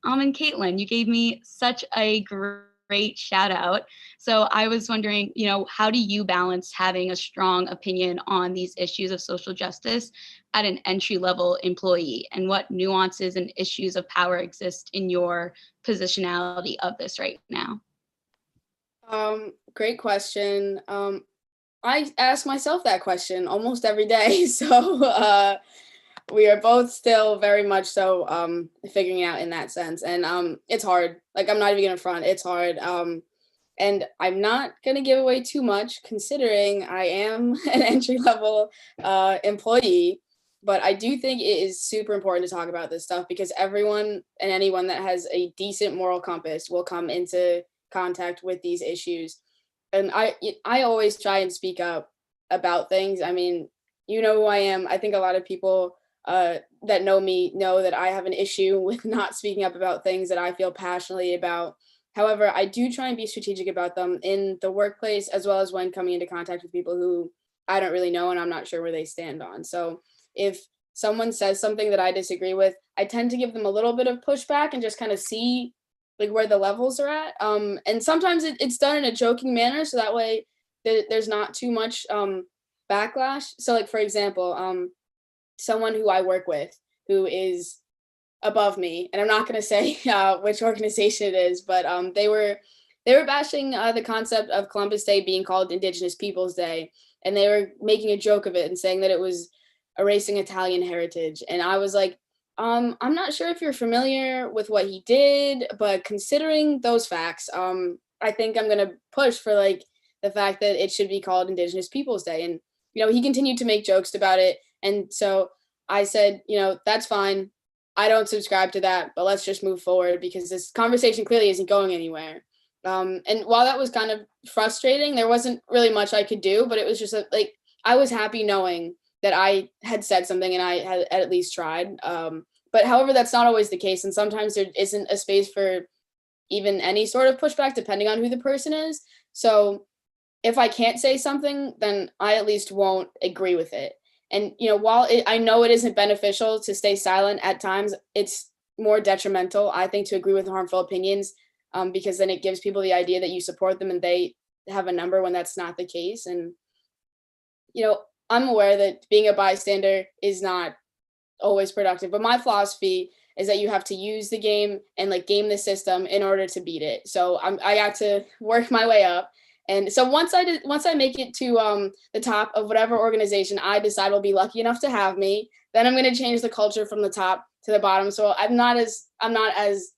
And Caitlyn, you gave me such a great shout out. So I was wondering, how do you balance having a strong opinion on these issues of social justice at an entry-level employee, and what nuances and issues of power exist in your positionality of this right now?
Great question. I ask myself that question almost every day. So we are both still very much so figuring it out in that sense. And it's hard. Like, I'm not even gonna front, it's hard. And I'm not gonna give away too much, considering I am an entry-level employee. But I do think it is super important to talk about this stuff, because everyone and anyone that has a decent moral compass will come into contact with these issues. And I always try and speak up about things. I mean, you know who I am. I think a lot of people that know me know that I have an issue with not speaking up about things that I feel passionately about. However, I do try and be strategic about them in the workplace, as well as when coming into contact with people who I don't really know and I'm not sure where they stand on. So if someone says something that I disagree with, I tend to give them a little bit of pushback and just kind of see like where the levels are at. And sometimes it's done in a joking manner, so that way there's not too much backlash. So like, for example, someone who I work with who is above me, and I'm not going to say which organization it is, but they were bashing the concept of Columbus Day being called Indigenous Peoples Day, and they were making a joke of it and saying that it was erasing Italian heritage. And I was like, I'm not sure if you're familiar with what he did, but considering those facts, I think I'm gonna push for like the fact that it should be called Indigenous Peoples Day. And he continued to make jokes about it, and so I said, that's fine. I don't subscribe to that, but let's just move forward, because this conversation clearly isn't going anywhere. And while that was kind of frustrating, there wasn't really much I could do, but it was just like I was happy knowing that I had said something and I had at least tried. But however, that's not always the case. And sometimes there isn't a space for even any sort of pushback, depending on who the person is. So if I can't say something, then I at least won't agree with it. And, while I know it isn't beneficial to stay silent at times, it's more detrimental, I think, to agree with harmful opinions, because then it gives people the idea that you support them and they have a number, when that's not the case. And, I'm aware that being a bystander is not always productive, but my philosophy is that you have to use the game and like game the system in order to beat it. So I got to work my way up. And so once I make it to the top of whatever organization I decide will be lucky enough to have me, then I'm going to change the culture from the top to the bottom. So I'm not as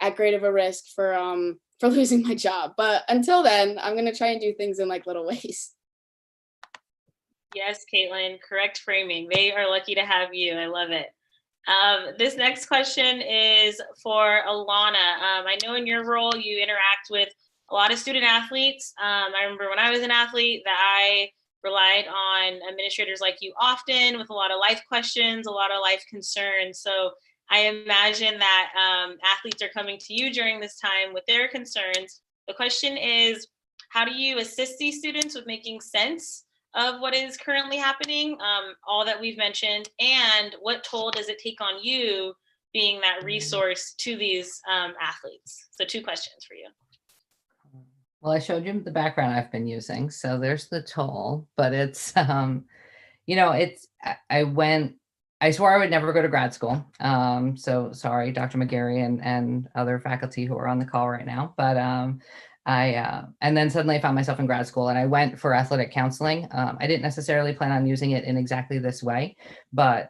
at great of a risk for for losing my job. But until then, I'm going to try and do things in like little ways.
Yes, Caitlyn, correct framing. They are lucky to have you. I love it. This next question is for Alana. I know in your role, you interact with a lot of student athletes. I remember when I was an athlete that I relied on administrators like you often with a lot of life questions, a lot of life concerns. So I imagine that athletes are coming to you during this time with their concerns. The question is, how do you assist these students with making sense of what is currently happening, all that we've mentioned, and what toll does it take on you being that resource to these athletes? So 2 questions for you.
Well, I showed you the background I've been using, so there's the toll, but it's, you know, it's, I swore I would never go to grad school. So sorry, Dr. McGarry and other faculty who are on the call right now, but and then suddenly I found myself in grad school and I went for athletic counseling. I didn't necessarily plan on using it in exactly this way, but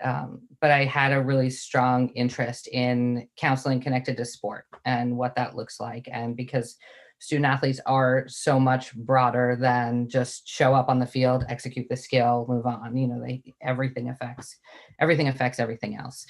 I had a really strong interest in counseling connected to sport and what that looks like. And because student athletes are so much broader than just show up on the field, execute the skill, move on, you know, everything affects everything else.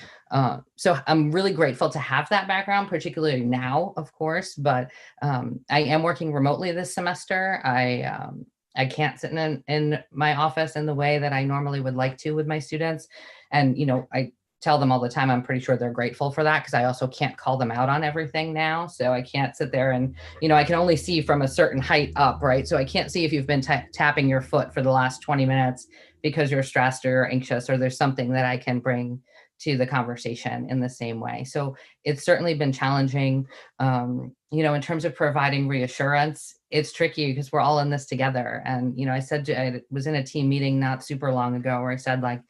So I'm really grateful to have that background, particularly now, of course, but I am working remotely this semester. I can't sit in my office in the way that I normally would like to with my students. And, you know, I tell them all the time, I'm pretty sure they're grateful for that because I also can't call them out on everything now. So I can't sit there and, you know, I can only see from a certain height up, right? So I can't see if you've been tapping your foot for the last 20 minutes because you're stressed or anxious, or there's something that I can bring to the conversation in the same way. So it's certainly been challenging. You know, in terms of providing reassurance, it's tricky because we're all in this together. And, you know, I was in a team meeting not super long ago where I said like,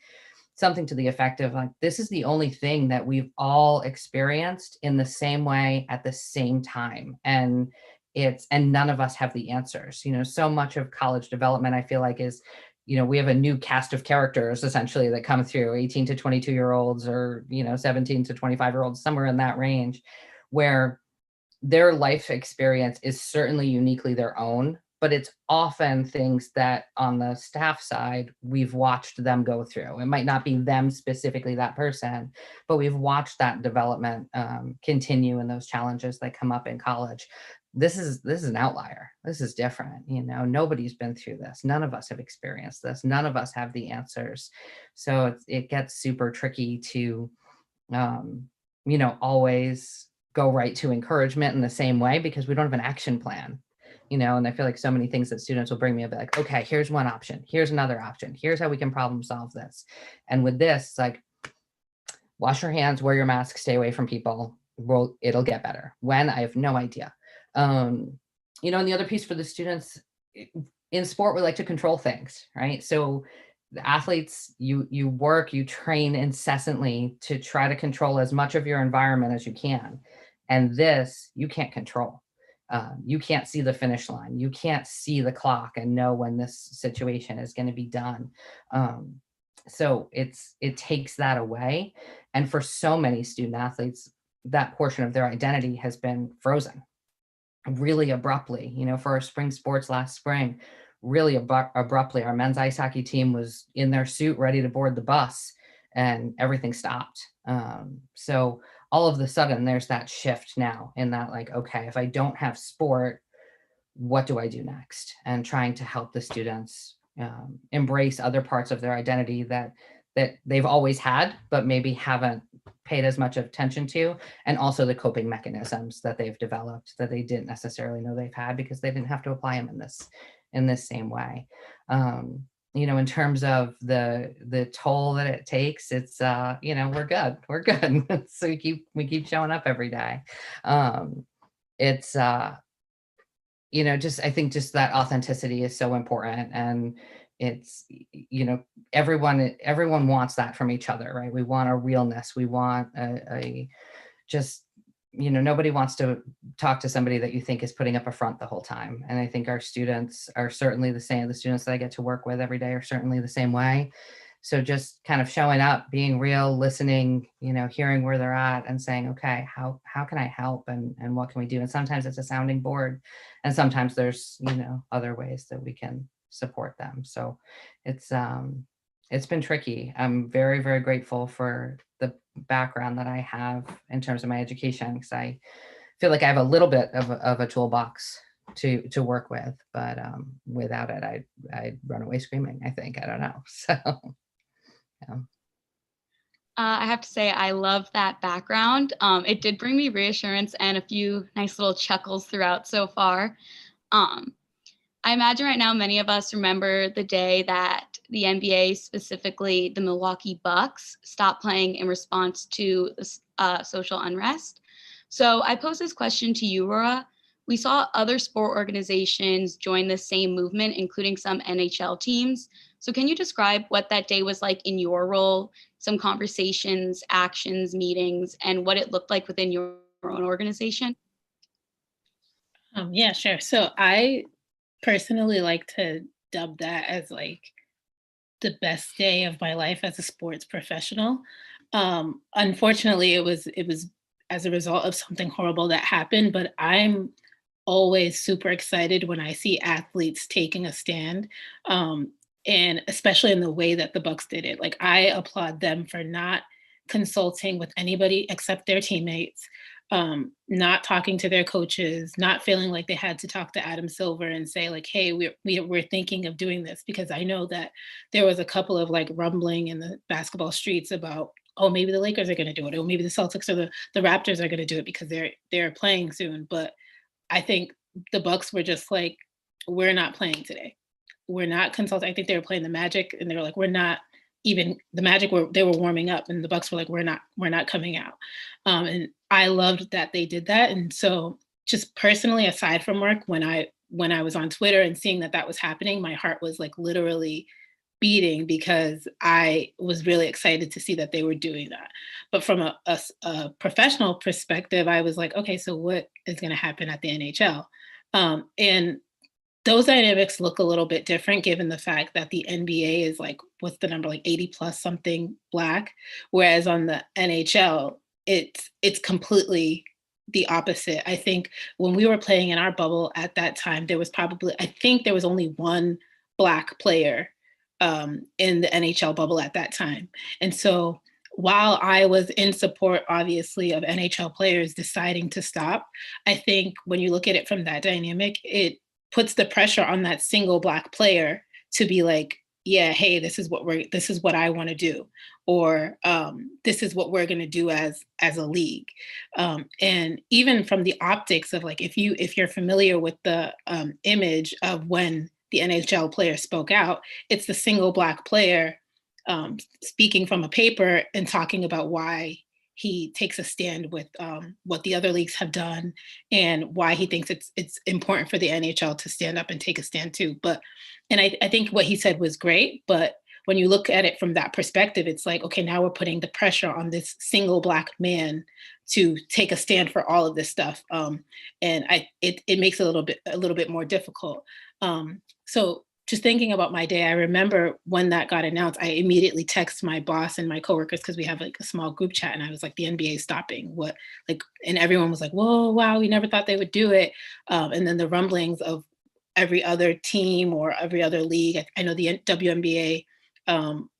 something to the effect of like, this is the only thing that we've all experienced in the same way at the same time. And none of us have the answers. You know, so much of college development, I feel like is, you know, we have a new cast of characters essentially that come through 18 to 22-year-olds or, you know, 17 to 25-year-olds, somewhere in that range, where their life experience is certainly uniquely their own, but it's often things that on the staff side, we've watched them go through. It might not be them specifically, that person, but we've watched that development continue in those challenges that come up in college. This is an outlier. This is different. You know, nobody's been through this. None of us have experienced this. None of us have the answers. So it gets super tricky to, you know, always go right to encouragement in the same way because we don't have an action plan. You know, and I feel like so many things that students will bring me, I'll be like, okay, here's one option. Here's another option. Here's how we can problem solve this. And with this, it's like, wash your hands, wear your mask, stay away from people. Well, it'll get better. When? I have no idea. You know, and the other piece for the students in sport, we like to control things, right? So the athletes, you work, you train incessantly to try to control as much of your environment as you can. And this, you can't control. You can't see the finish line. You can't see the clock and know when this situation is going to be done. So it takes that away. And for so many student athletes, that portion of their identity has been frozen really abruptly. You know, for our spring sports last spring, really abruptly, our men's ice hockey team was in their suit ready to board the bus and everything stopped. So all of a sudden there's that shift now in that, like, okay, if I don't have sport, what do I do next? And trying to help the students embrace other parts of their identity that they've always had, but maybe haven't paid as much attention to, and also the coping mechanisms that they've developed that they didn't necessarily know they've had because they didn't have to apply them in this same way. You know, in terms of the toll that it takes, it's you know, we're good. So we keep showing up every day. It's you know, just I think just that authenticity is so important, and it's, you know, everyone wants that from each other, right? We want a realness. We want a just, you know, nobody wants to talk to somebody that you think is putting up a front the whole time. And I think our students are certainly the same. The students that I get to work with every day are certainly the same way. So just kind of showing up, being real, listening, hearing where they're at and saying, okay, how can I help and what can we do? And sometimes it's a sounding board, and sometimes there's, other ways that we can support them. So it's been tricky. I'm very, very grateful for the background that I have in terms of my education, because I feel like I have a little bit of a toolbox to work with, but without it, I'd run away screaming, I think. I don't know. So, yeah.
I have to say, I love that background. It did bring me reassurance and a few nice little chuckles throughout so far. I imagine right now many of us remember the day that the NBA, specifically the Milwaukee Bucks, stopped playing in response to social unrest. So I pose this question to you, Rora. We saw other sport organizations join the same movement, including some NHL teams. So can you describe what that day was like in your role, some conversations, actions, meetings, and what it looked like within your own organization?
Yeah, sure. So I personally like to dub that as like the best day of my life as a sports professional. Unfortunately, it was as a result of something horrible that happened, but I'm always super excited when I see athletes taking a stand. And especially in the way that the Bucks did it. Like, I applaud them for not consulting with anybody except their teammates, not talking to their coaches, not feeling like they had to talk to Adam Silver and say like, hey, we're thinking of doing this, because I know that there was a couple of like rumbling in the basketball streets about, oh, maybe the Lakers are going to do it, or maybe the Celtics or the Raptors are going to do it because they're playing soon. But I think the Bucks were just like, we're not playing today. We're not consulting. I think they were playing the Magic, and they were like, we're not even the Magic. They were warming up, and the Bucks were like, we're not coming out. And I loved that they did that. And so, just personally, aside from work, when I was on Twitter and seeing that was happening, my heart was like literally beating, because I was really excited to see that they were doing that. But from a professional perspective, I was like, okay, so what is going to happen at the NHL? And those dynamics look a little bit different, given the fact that the NBA is like, what's the number, like 80 plus something Black, whereas on the NHL, it's completely the opposite. I think when we were playing in our bubble at that time, there was only one Black player in the NHL bubble at that time. And so while I was in support, obviously, of NHL players deciding to stop, I think when you look at it from that dynamic, it puts the pressure on that single Black player to be like, yeah, hey, this is what I want to do, or this is what we're going to do as a league. And even from the optics of like, if you're familiar with the image of when the NHL player spoke out, it's the single Black player speaking from a paper and talking about why he takes a stand with what the other leagues have done, and why he thinks it's important for the NHL to stand up and take a stand too. And I think what he said was great, but when you look at it from that perspective, it's like, okay, now we're putting the pressure on this single Black man to take a stand for all of this stuff, and it makes it a little bit more difficult. So just thinking about my day, I remember when that got announced, I immediately texted my boss and my coworkers, because we have like a small group chat, and I was like, the NBA is stopping. What, like, and everyone was like, whoa, wow, we never thought they would do it. And then the rumblings of every other team or every other league. I know the WNBA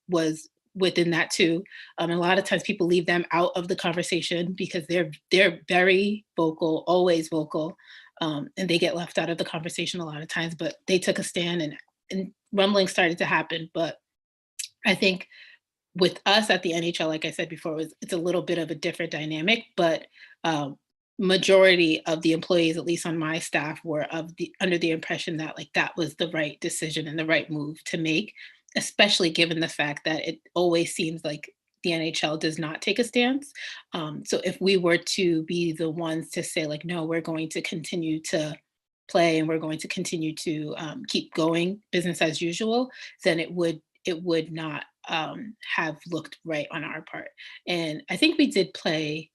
was within that too. And a lot of times people leave them out of the conversation because they're very vocal, always vocal. And they get left out of the conversation a lot of times, but they took a stand, and rumbling started to happen. But I think with us at the NHL, like I said before, it's a little bit of a different dynamic, but majority of the employees, at least on my staff, were under the impression that like that was the right decision and the right move to make, especially given the fact that it always seems like the NHL does not take a stance. So if we were to be the ones to say like, no, we're going to continue to play and we're going to continue to keep going business as usual, then it would not have looked right on our part. And I think we did play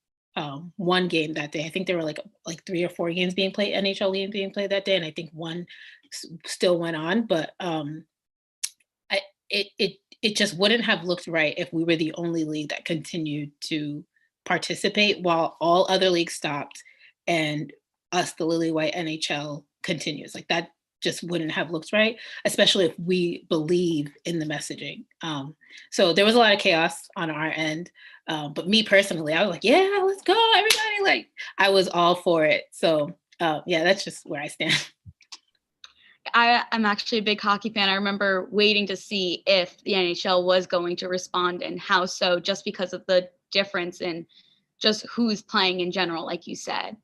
one game that day. I think there were like 3 or 4 games being played, NHL games being played that day, and I think one still went on. But it just wouldn't have looked right if we were the only league that continued to participate while all other leagues stopped and us, the Lily White NHL, continues. Like that just wouldn't have looked right, especially if we believe in the messaging. So there was a lot of chaos on our end. But me personally, I was like, yeah, let's go, everybody. Like I was all for it. So yeah, that's just where I stand.
I'm actually a big hockey fan. I remember waiting to see if the NHL was going to respond and how so, just because of the difference in just who's playing in general, like you said.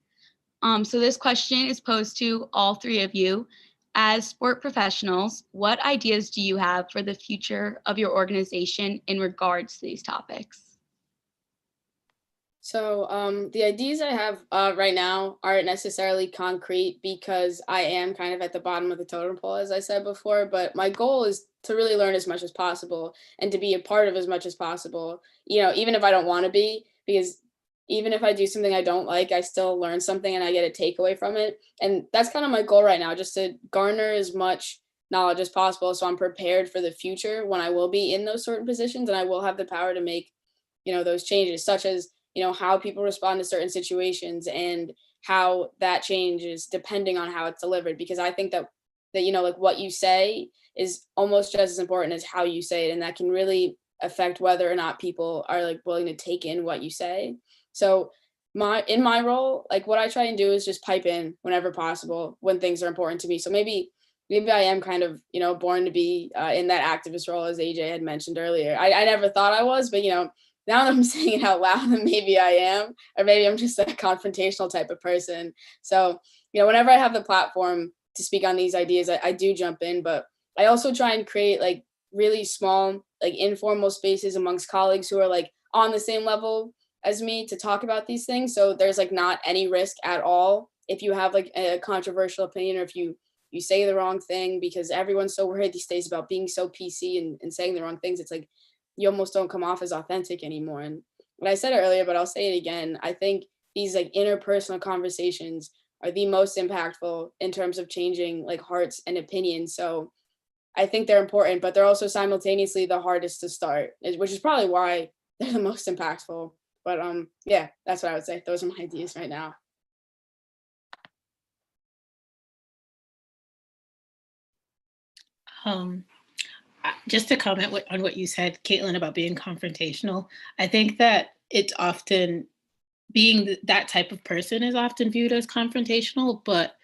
So this question is posed to all three of you. As sport professionals, what ideas do you have for the future of your organization in regards to these topics?
So the ideas I have right now aren't necessarily concrete because I am kind of at the bottom of the totem pole, as I said before, but my goal is to really learn as much as possible and to be a part of as much as possible, even if I don't want to be, because even if I do something I don't like, I still learn something and I get a takeaway from it. And that's kind of my goal right now, just to garner as much knowledge as possible so I'm prepared for the future when I will be in those certain positions and I will have the power to make, those changes, such as how people respond to certain situations and how that changes depending on how it's delivered. Because I think that like what you say is almost just as important as how you say it. And that can really affect whether or not people are like willing to take in what you say. So in my role, like what I try and do is just pipe in whenever possible when things are important to me. So maybe I am kind of, born to be in that activist role, as AJ had mentioned earlier. I never thought I was, but now that I'm saying it out loud, then maybe I am, or maybe I'm just a confrontational type of person. So, whenever I have the platform to speak on these ideas, I do jump in, but I also try and create like really small, like informal spaces amongst colleagues who are like on the same level as me to talk about these things. So there's like not any risk at all if you have like a controversial opinion or if you say the wrong thing, because everyone's so worried these days about being so PC and saying the wrong things. It's like, you almost don't come off as authentic anymore. And I said it earlier, but I'll say it again. I think these like interpersonal conversations are the most impactful in terms of changing like hearts and opinions. So I think they're important, but they're also simultaneously the hardest to start, which is probably why they're the most impactful. But yeah, that's what I would say. Those are my ideas right now.
Just to comment on what you said, Caitlyn, about being confrontational, I think that it's often being that type of person is often viewed as confrontational, but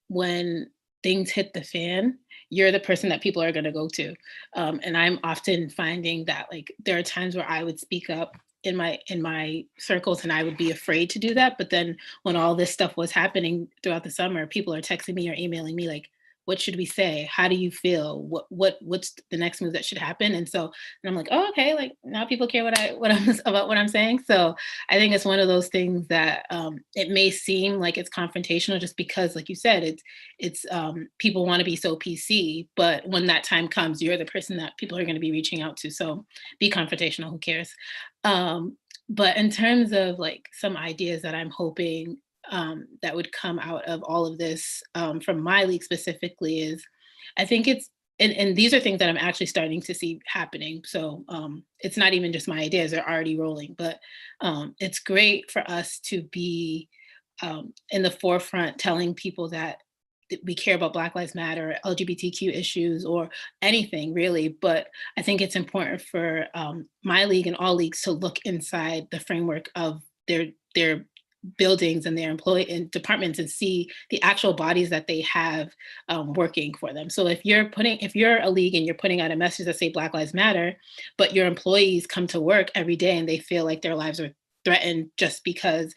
when things hit the fan, you're the person that people are going to go to. And I'm often finding that like there are times where I would speak up in my circles and I would be afraid to do that. But then when all this stuff was happening throughout the summer, people are texting me or emailing me like, what should we say? How do you feel? What's the next move that should happen? And I'm like, oh, okay, like now people care about what I'm saying. So I think it's one of those things that it may seem like it's confrontational just because, like you said, it's people want to be so PC, but when that time comes, you're the person that people are going to be reaching out to. So be confrontational, who cares? But in terms of like some ideas that I'm hoping that would come out of all of this from my league specifically is, I think it's, and these are things that I'm actually starting to see happening. So it's not even just my ideas, they're already rolling, but it's great for us to be in the forefront telling people that we care about Black Lives Matter, LGBTQ issues, or anything really. But I think it's important for my league and all leagues to look inside the framework of their buildings and their employee and departments and see the actual bodies that they have working for them. So if you're a league and you're putting out a message that say Black Lives Matter, but your employees come to work every day and they feel like their lives are threatened just because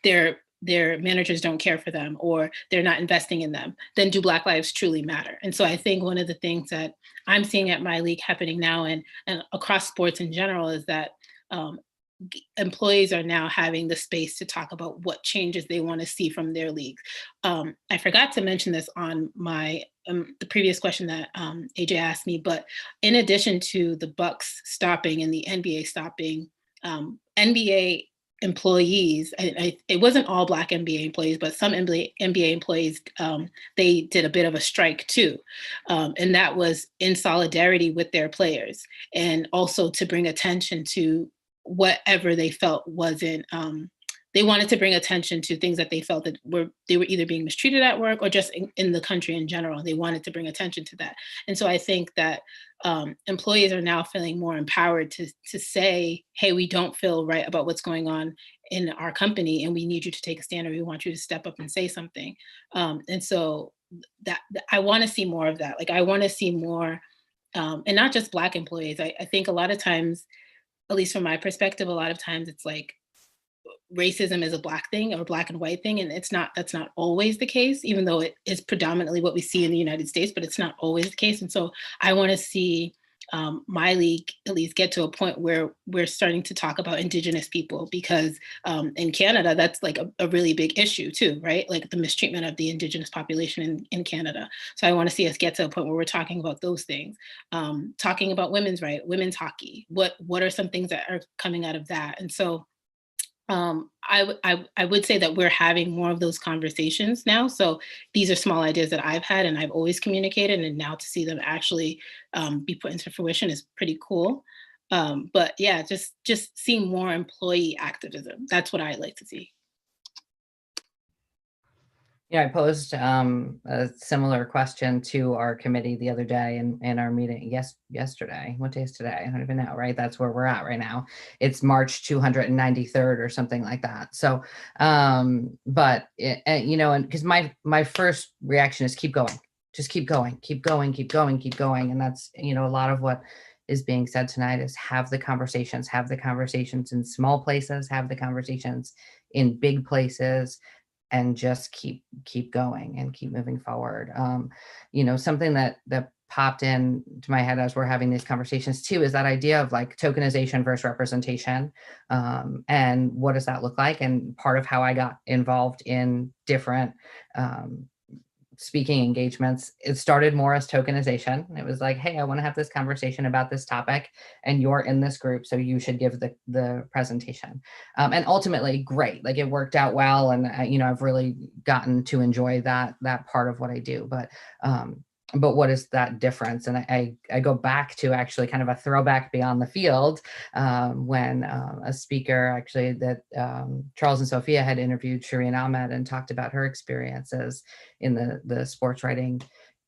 their managers don't care for them or they're not investing in them, then do Black lives truly matter? And so I think one of the things that I'm seeing at my league happening now and across sports in general is that employees are now having the space to talk about what changes they want to see from their league. I forgot to mention this on my the previous question that AJ asked me, but in addition to the Bucks stopping and the NBA stopping, NBA employees, it wasn't all Black NBA employees, but some NBA employees, they did a bit of a strike too. And that was in solidarity with their players, and also to bring attention to whatever they felt wasn't, they wanted to bring attention to things that they felt that they were either being mistreated at work or just in the country in general. They wanted to bring attention to that. And so I think that employees are now feeling more empowered to say, hey, we don't feel right about what's going on in our company, and we need you to take a stand, or we want you to step up and say something. And so that I want to see more of that. Like, I want to see more, and not just Black employees. I think a lot of times, at least from my perspective, a lot of times it's like racism is a Black thing or Black and white thing. And that's not always the case, even though it is predominantly what we see in the United States, but it's not always the case. And so I want to see my league at least get to a point where we're starting to talk about Indigenous people, because in Canada, that's like a really big issue too, right? Like the mistreatment of the Indigenous population in Canada. So I want to see us get to a point where we're talking about those things, talking about women's rights, women's hockey. What are some things that are coming out of that? And so I would say that we're having more of those conversations now. So these are small ideas that I've had and I've always communicated, and now to see them actually be put into fruition is pretty cool. But yeah, just seeing more employee activism. That's what I like to see.
Yeah, I posed a similar question to our committee the other day in our meeting. Yesterday. What day is today? I don't even know, right? That's where we're at right now. It's March 293rd or something like that. So, but you know, and because my first reaction is keep going, just keep going, keep going, keep going, keep going, and that's, you know, a lot of what is being said tonight is have the conversations in small places, have the conversations in big places, and just keep going and keep moving forward. You know, something that popped in to my head as we're having these conversations too is that idea of like tokenization versus representation, and what does that look like? And part of how I got involved in different speaking engagements, it started more as tokenization. It was like, hey, I want to have this conversation about this topic, and you're in this group, so you should give the presentation. And ultimately, great, like it worked out well, and you know, I've really gotten to enjoy that part of what I do. But what is that difference? And I go back to actually kind of a throwback beyond the field, when a speaker actually that Charles and Sophia had interviewed Shireen Ahmed and talked about her experiences in the sports writing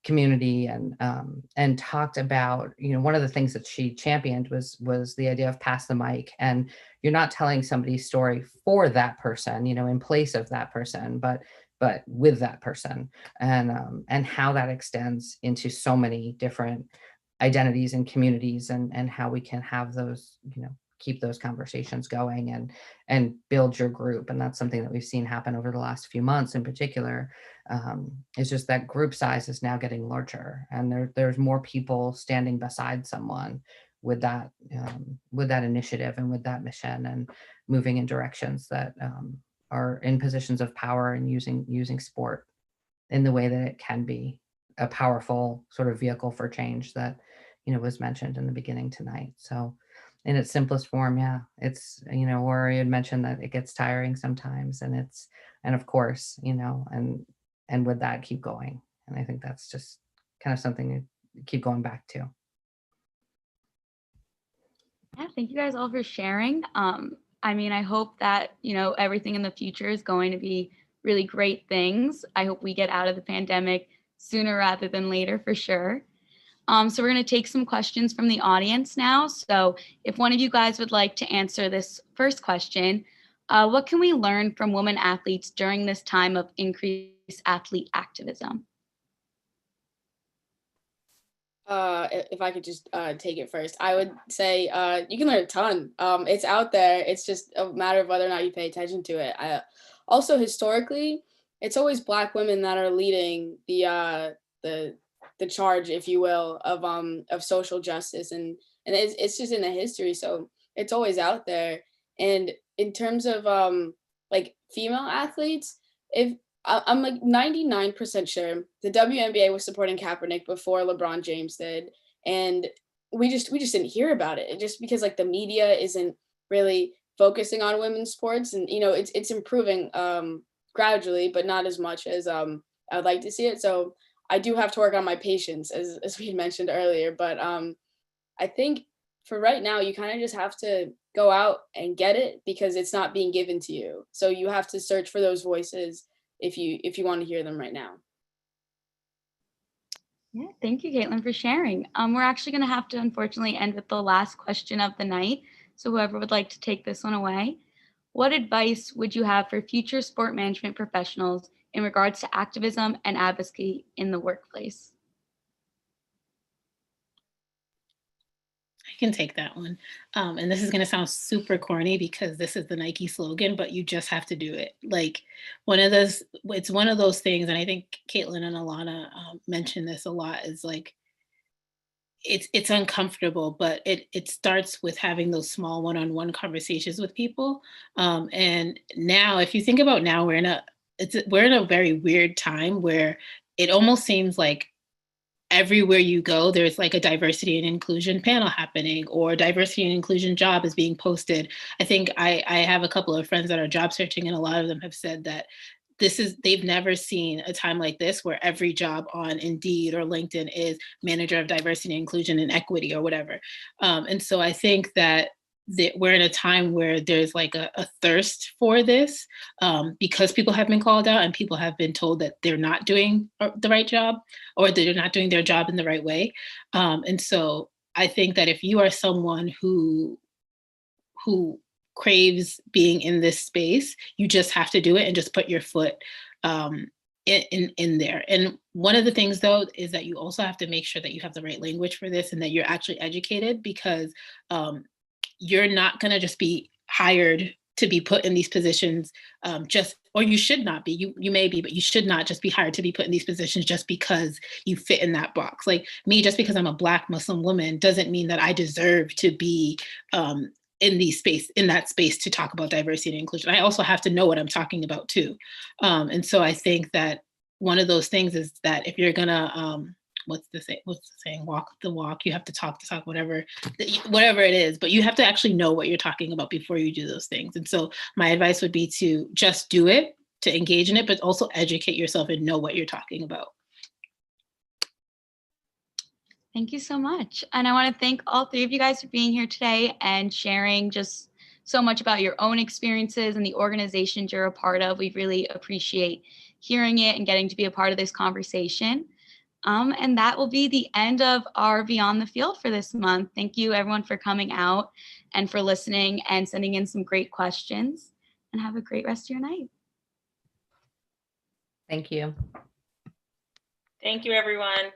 community, and talked about, you know, one of the things that she championed was the idea of pass the mic, and you're not telling somebody's story for that person, you know, in place of that person, but with that person, and how that extends into so many different identities and communities, and how we can have those, you know, keep those conversations going and build your group. And that's something that we've seen happen over the last few months in particular. It's just that group size is now getting larger, and there's more people standing beside someone with that initiative and with that mission, and moving in directions that are in positions of power, and using sport in the way that it can be a powerful sort of vehicle for change that, you know, was mentioned in the beginning tonight. So in its simplest form, yeah, it's, you know, Wura had mentioned that it gets tiring sometimes, and of course, you know, and with that, keep going. And I think that's just kind of something to keep going back to.
Yeah, thank you guys all for sharing. I mean, I hope that, you know, everything in the future is going to be really great things. I hope we get out of the pandemic sooner rather than later, for sure. So we're going to take some questions from the audience now. So if one of you guys would like to answer this first question, what can we learn from women athletes during this time of increased athlete activism?
If I could just take it first, I would say you can learn a ton. It's out there. It's just a matter of whether or not you pay attention to it. Also, historically, it's always Black women that are leading the charge, if you will, of social justice, and it's just in the history. So it's always out there. And in terms of like female athletes, if I'm like 99% sure the WNBA was supporting Kaepernick before LeBron James did, and we just didn't hear about it. Just because like the media isn't really focusing on women's sports, and it's improving gradually, but not as much as I would like to see it. So I do have to work on my patience, as we mentioned earlier. But I think for right now, you kind of just have to go out and get it, because it's not being given to you. So you have to search for those voices if you want to hear them right now.
Yeah, thank you, Caitlyn, for sharing. We're actually going to have to, unfortunately, end with the last question of the night. So whoever would like to take this one away, what advice would you have for future sport management professionals in regards to activism and advocacy in the workplace?
I can take that one. And this is going to sound super corny because this is the Nike slogan, but you just have to do it. Like it's one of those things. And I think Caitlyn and Alana mentioned this a lot, is like, it's uncomfortable, but it starts with having those small one-on-one conversations with people. And now, if you think about now, we're in a very weird time where it almost seems like everywhere you go, there's like a diversity and inclusion panel happening, or diversity and inclusion job is being posted. I think I have a couple of friends that are job searching, and a lot of them have said that they've never seen a time like this where every job on Indeed or LinkedIn is manager of diversity, inclusion, and equity, or whatever. And so I think that we're in a time where there's like a thirst for this, because people have been called out and people have been told that they're not doing the right job, or they're not doing their job in the right way. And so I think that if you are someone who craves being in this space, you just have to do it and just put your foot in there. And one of the things, though, is that you also have to make sure that you have the right language for this and that you're actually educated, because you're not going to just be hired to be put in these positions or you should not be. You may be, but you should not just be hired to be put in these positions just because you fit in that box. Like me, just because I'm a Black Muslim woman doesn't mean that I deserve to be in that space to talk about diversity and inclusion. I also have to know what I'm talking about too. And so I think that one of those things is that if you're gonna, what's the saying? Walk the walk. You have to talk the talk, whatever it is, but you have to actually know what you're talking about before you do those things. And so my advice would be to just do it, to engage in it, but also educate yourself and know what you're talking about.
Thank you so much. And I want to thank all three of you guys for being here today and sharing just so much about your own experiences and the organizations you're a part of. We really appreciate hearing it and getting to be a part of this conversation. And that will be the end of our Beyond the Field for this month. Thank you everyone for coming out and for listening and sending in some great questions, and have a great rest of your night.
Thank you.
Thank you, everyone.